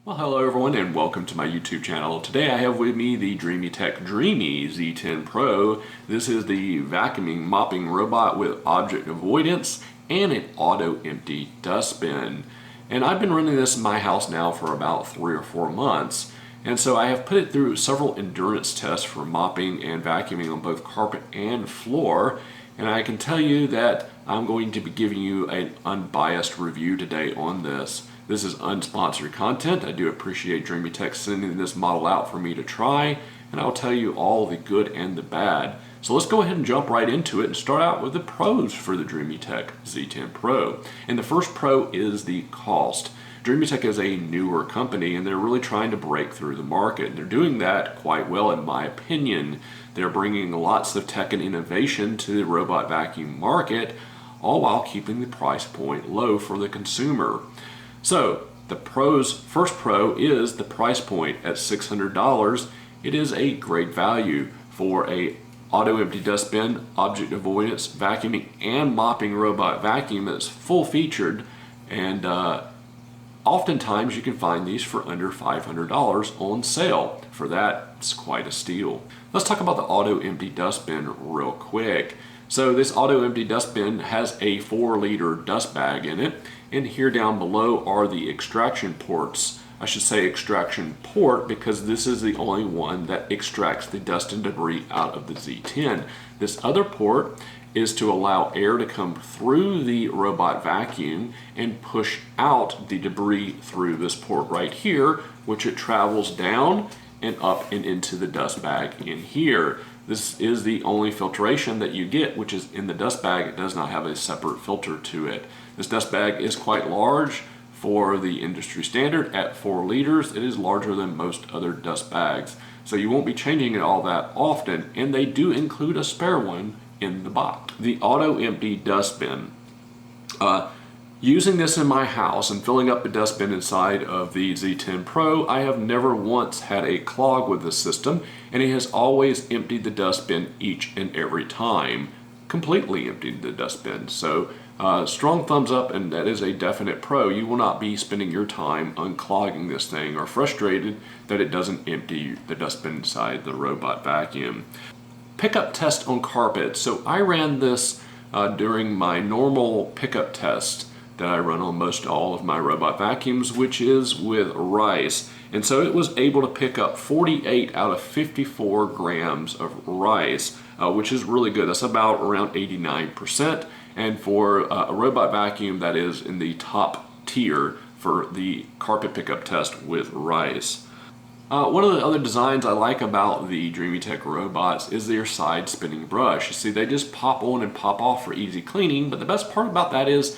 Well, hello everyone and welcome to my YouTube channel. Today I have with me the Dreametech Dreame Z10 Pro. This is the vacuuming mopping robot with object avoidance and an auto empty dustbin. And I've been running this in my house now for about 3 or 4 months. And so I have put it through several endurance tests for mopping and vacuuming on both carpet and floor. And I can tell you that I'm going to be giving you an unbiased review today on this. This is unsponsored content. I do appreciate Dreametech sending this model out for me to try, and I'll tell you all the good and the bad. So let's go ahead and jump right into it and start out with the pros for the Dreametech Z10 Pro. And the first pro is the cost. Dreametech is a newer company and they're really trying to break through the market. And they're doing that quite well in my opinion. They're bringing lots of tech and innovation to the robot vacuum market, all while keeping the price point low for the consumer. So the first pro is the price point at $600. It is a great value for a auto empty dustbin, object avoidance, vacuuming, and mopping robot vacuum that's full featured, and oftentimes you can find these for under $500 on sale. For that, it's quite a steal. Let's talk about the auto empty dustbin real quick. So this auto empty dustbin has a 4-liter dust bag in it, and here down below are the extraction ports. I should say extraction port because this is the only one that extracts the dust and debris out of the Z10. This other port is to allow air to come through the robot vacuum and push out the debris through this port right here, which it travels down and up and into the dust bag in here. This is the only filtration that you get, which is in the dust bag. It does not have a separate filter to it. This dust bag is quite large for the industry standard at 4 liters. It is larger than most other dust bags. So you won't be changing it all that often, and they do include a spare one in the box. The auto empty dustbin. Using this in my house and filling up the dustbin inside of the Z10 Pro, I have never once had a clog with the system, and it has always emptied the dustbin each and every time. Completely emptied the dustbin. So strong thumbs up, and that is a definite pro. You will not be spending your time unclogging this thing or frustrated that it doesn't empty the dustbin inside the robot vacuum. Pickup test on carpet. So I ran this during my normal pickup test that I run on most all of my robot vacuums, which is with rice. And so it was able to pick up 48 out of 54 grams of rice, which is really good. That's about around 89%. And for a robot vacuum, that is in the top tier for the carpet pickup test with rice. One of the other designs I like about the Dreametech robots is their side spinning brush. You see, they just pop on and pop off for easy cleaning, but the best part about that is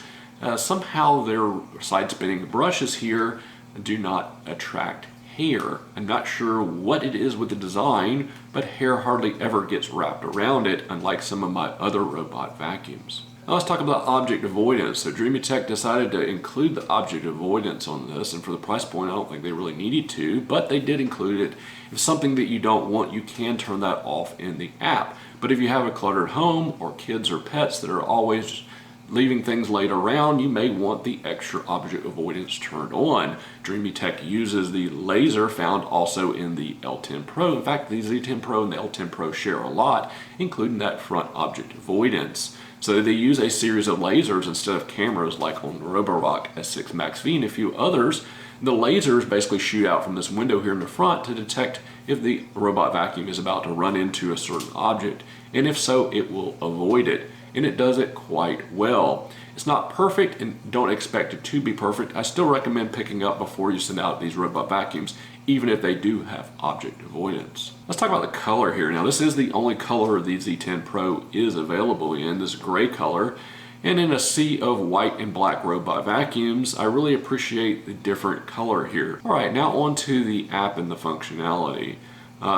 somehow their side spinning brushes here do not attract hair. I'm not sure what it is with the design, but hair hardly ever gets wrapped around it, unlike some of my other robot vacuums. Now let's talk about object avoidance. So Dreametech decided to include the object avoidance on this, and for the price point I don't think they really needed to, but they did include it. If it's something that you don't want, you can turn that off in the app. But if you have a cluttered home or kids or pets that are always leaving things laid around, you may want the extra object avoidance turned on. Dreametech uses the laser found also in the L10 Pro. In fact, the Z10 Pro and the L10 Pro share a lot, including that front object avoidance. So they use a series of lasers instead of cameras like on the Roborock S6 Max V and a few others. The lasers basically shoot out from this window here in the front to detect if the robot vacuum is about to run into a certain object, and if so, it will avoid it. And it does it quite well. It's not perfect, and don't expect it to be perfect. I still recommend picking up before you send out these robot vacuums, even if they do have object avoidance. Let's talk about the color here. Now this is the only color the Z10 Pro is available in, this gray color. And in a sea of white and black robot vacuums, I really appreciate the different color here. All right, now on to the app and the functionality.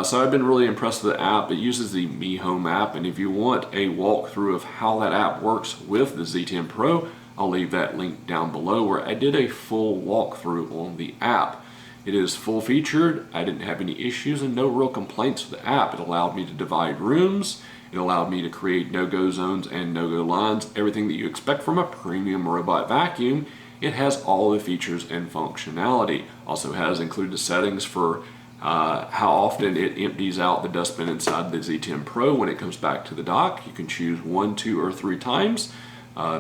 So I've been really impressed with the app. It uses the Mi Home app, and if you want a walkthrough of how that app works with the Z10 Pro, I'll leave that link down below where I did a full walkthrough on the app. It is full featured. I didn't have any issues and no real complaints with the app. It allowed me to divide rooms. It allowed me to create no-go zones and no-go lines, everything that you expect from a premium robot vacuum. It has all the features and functionality. Also has included settings for how often it empties out the dustbin inside the Z10 Pro when it comes back to the dock. You can choose 1, 2, or 3 times,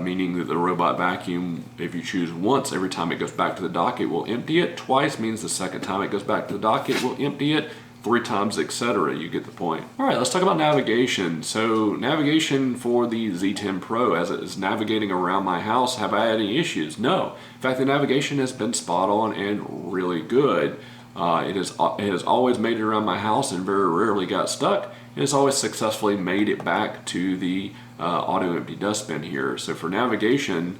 meaning that the robot vacuum, if you choose once, every time it goes back to the dock, it will empty it. Twice means the second time it goes back to the dock, it will empty it. 3 times, etc. You get the point. All right, let's talk about navigation. So navigation for the Z10 Pro, as it is navigating around my house, have I had any issues? No. In fact, the navigation has been spot on and really good. It has always made it around my house and very rarely got stuck. It has always successfully made it back to the auto empty dustbin here. So for navigation,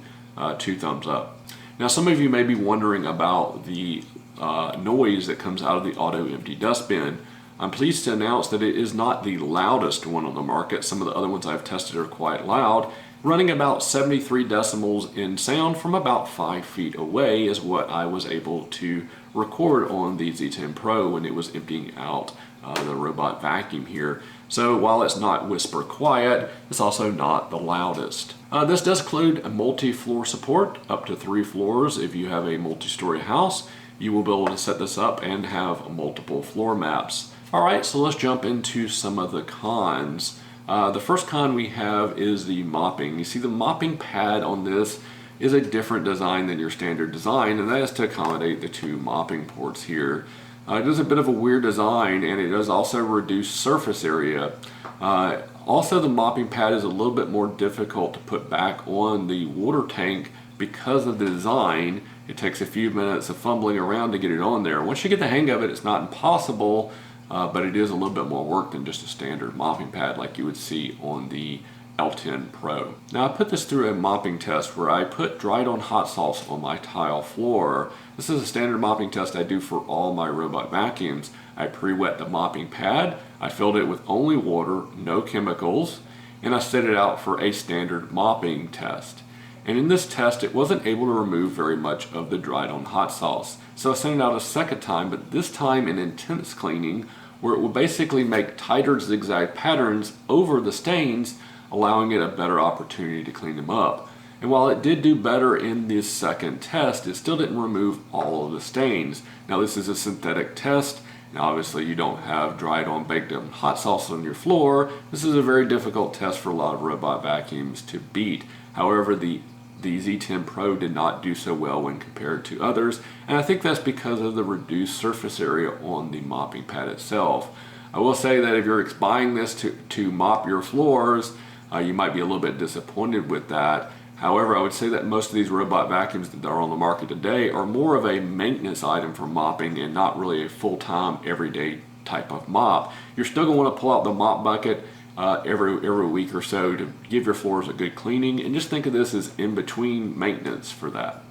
2 thumbs up. Now some of you may be wondering about the noise that comes out of the auto empty dustbin. I'm pleased to announce that it is not the loudest one on the market. Some of the other ones I've tested are quite loud. Running about 73 decibels in sound from about 5 feet away is what I was able to record on the Z10 Pro when it was emptying out the robot vacuum here. So while it's not whisper quiet, it's also not the loudest. This does include a multi-floor support, up to 3 floors. If you have a multi-story house, you will be able to set this up and have multiple floor maps. All right, so let's jump into some of the cons. The first con we have is the mopping. You see the mopping pad on this is a different design than your standard design, and that is to accommodate the 2 mopping ports here. It is a bit of a weird design, and it does also reduce surface area. Also, the mopping pad is a little bit more difficult to put back on the water tank because of the design. It takes a few minutes of fumbling around to get it on there. Once you get the hang of it, it's not impossible, but it is a little bit more work than just a standard mopping pad like you would see on the L10 Pro. Now I put this through a mopping test where I put dried on hot sauce on my tile floor. This is a standard mopping test I do for all my robot vacuums. I pre-wet the mopping pad, I filled it with only water, no chemicals, and I set it out for a standard mopping test. And in this test, it wasn't able to remove very much of the dried on hot sauce. So I sent it out a second time, but this time in intense cleaning, where it will basically make tighter zigzag patterns over the stains, allowing it a better opportunity to clean them up. And while it did do better in this second test, it still didn't remove all of the stains. Now this is a synthetic test, and obviously you don't have dried on baked on hot sauce on your floor. This is a very difficult test for a lot of robot vacuums to beat. However, the Z10 Pro did not do so well when compared to others, and I think that's because of the reduced surface area on the mopping pad itself. I will say that if you're buying this to mop your floors, you might be a little bit disappointed with that. However, I would say that most of these robot vacuums that are on the market today are more of a maintenance item for mopping and not really a full-time, everyday type of mop. You're still going to want to pull out the mop bucket every week or so to give your floors a good cleaning, and just think of this as in between maintenance for that.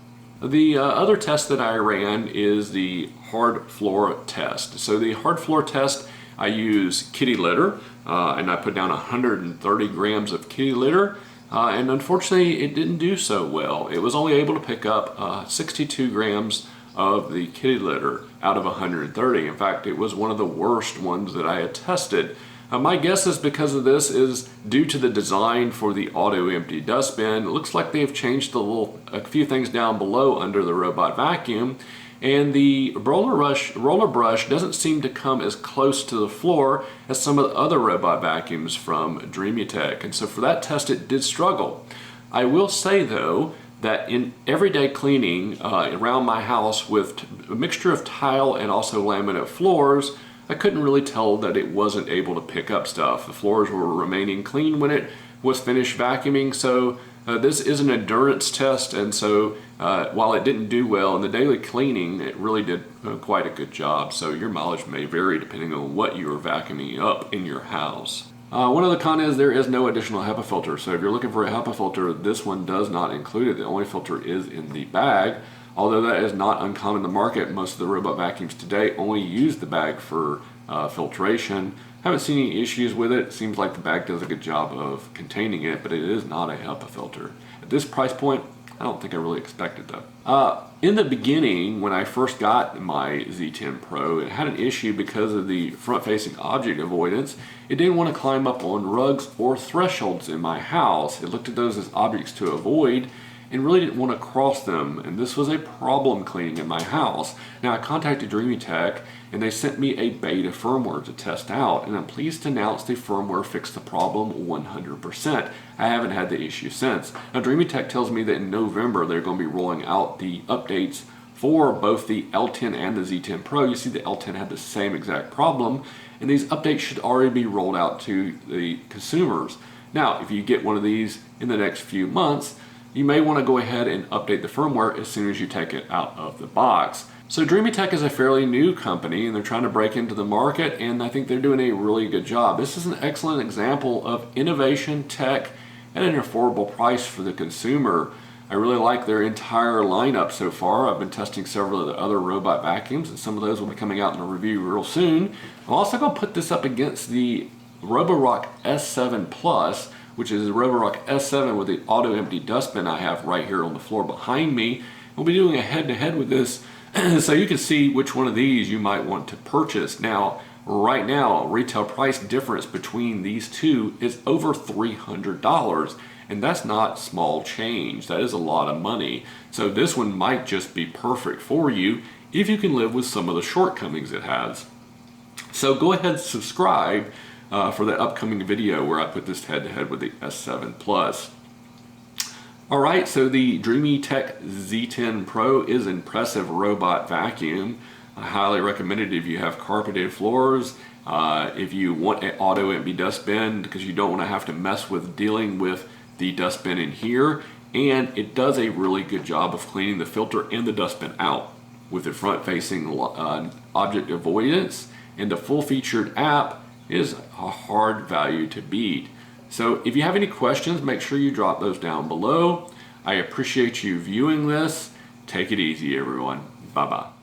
The other test that I ran is the hard floor test. So the hard floor test, I use kitty litter, and I put down 130 grams of kitty litter, and unfortunately it didn't do so well. It was only able to pick up 62 grams of the kitty litter out of 130. In fact, it was one of the worst ones that I had tested. My guess is because of this is due to the design for the auto empty dustbin. It looks like they've changed a few things down below under the robot vacuum, and the roller brush doesn't seem to come as close to the floor as some of the other robot vacuums from Dreametech, and so for that test it did struggle. I will say though that in everyday cleaning around my house with a mixture of tile and also laminate floors, I couldn't really tell that it wasn't able to pick up stuff. The floors were remaining clean when it was finished vacuuming, so this is an endurance test, and so while it didn't do well in the daily cleaning, it really did quite a good job. So your mileage may vary depending on what you are vacuuming up in your house. One of the cons is there is no additional HEPA filter, so if you're looking for a HEPA filter, this one does not include it. The only filter is in the bag. Although that is not uncommon in the market, most of the robot vacuums today only use the bag for filtration. Haven't seen any issues with it. It seems like the bag does a good job of containing it, but it is not a HEPA filter. At this price point, I don't think I really expected that. In the beginning, when I first got my Z10 Pro, it had an issue because of the front-facing object avoidance. It didn't want to climb up on rugs or thresholds in my house. It looked at those as objects to avoid, and really didn't want to cross them, and this was a problem cleaning in my house. Now I contacted Dreametech and they sent me a beta firmware to test out, and I'm pleased to announce the firmware fixed the problem 100%. I haven't had the issue since. Now Dreametech tells me that in November they're going to be rolling out the updates for both the L10 and the Z10 Pro. You see the L10 had the same exact problem, and these updates should already be rolled out to the consumers. Now, if you get one of these in the next few months, you may want to go ahead and update the firmware as soon as you take it out of the box. So Dreametech is a fairly new company, and they're trying to break into the market, and I think they're doing a really good job. This is an excellent example of innovation tech at an affordable price for the consumer. I really like their entire lineup so far. I've been testing several of the other robot vacuums, and some of those will be coming out in a review real soon. I'm also going to put this up against the Roborock S7 Plus, which is the Roborock S7 with the auto empty dustbin I have right here on the floor behind me. We'll be doing a head-to-head with this so you can see which one of these you might want to purchase. Now, right now, retail price difference between these two is over $300, and that's not small change. That is a lot of money. So this one might just be perfect for you if you can live with some of the shortcomings it has. So go ahead and subscribe for the upcoming video where I put this head-to-head with the S7 Plus. Alright, so the Dreametech Z10 Pro is an impressive robot vacuum. I highly recommend it if you have carpeted floors, if you want an auto empty dustbin because you don't want to have to mess with dealing with the dustbin in here, and it does a really good job of cleaning the filter and the dustbin out with the front-facing object avoidance, and the full-featured app is a hard value to beat. So if you have any questions, make sure you drop those down below. I appreciate you viewing this. Take it easy, everyone. Bye-bye.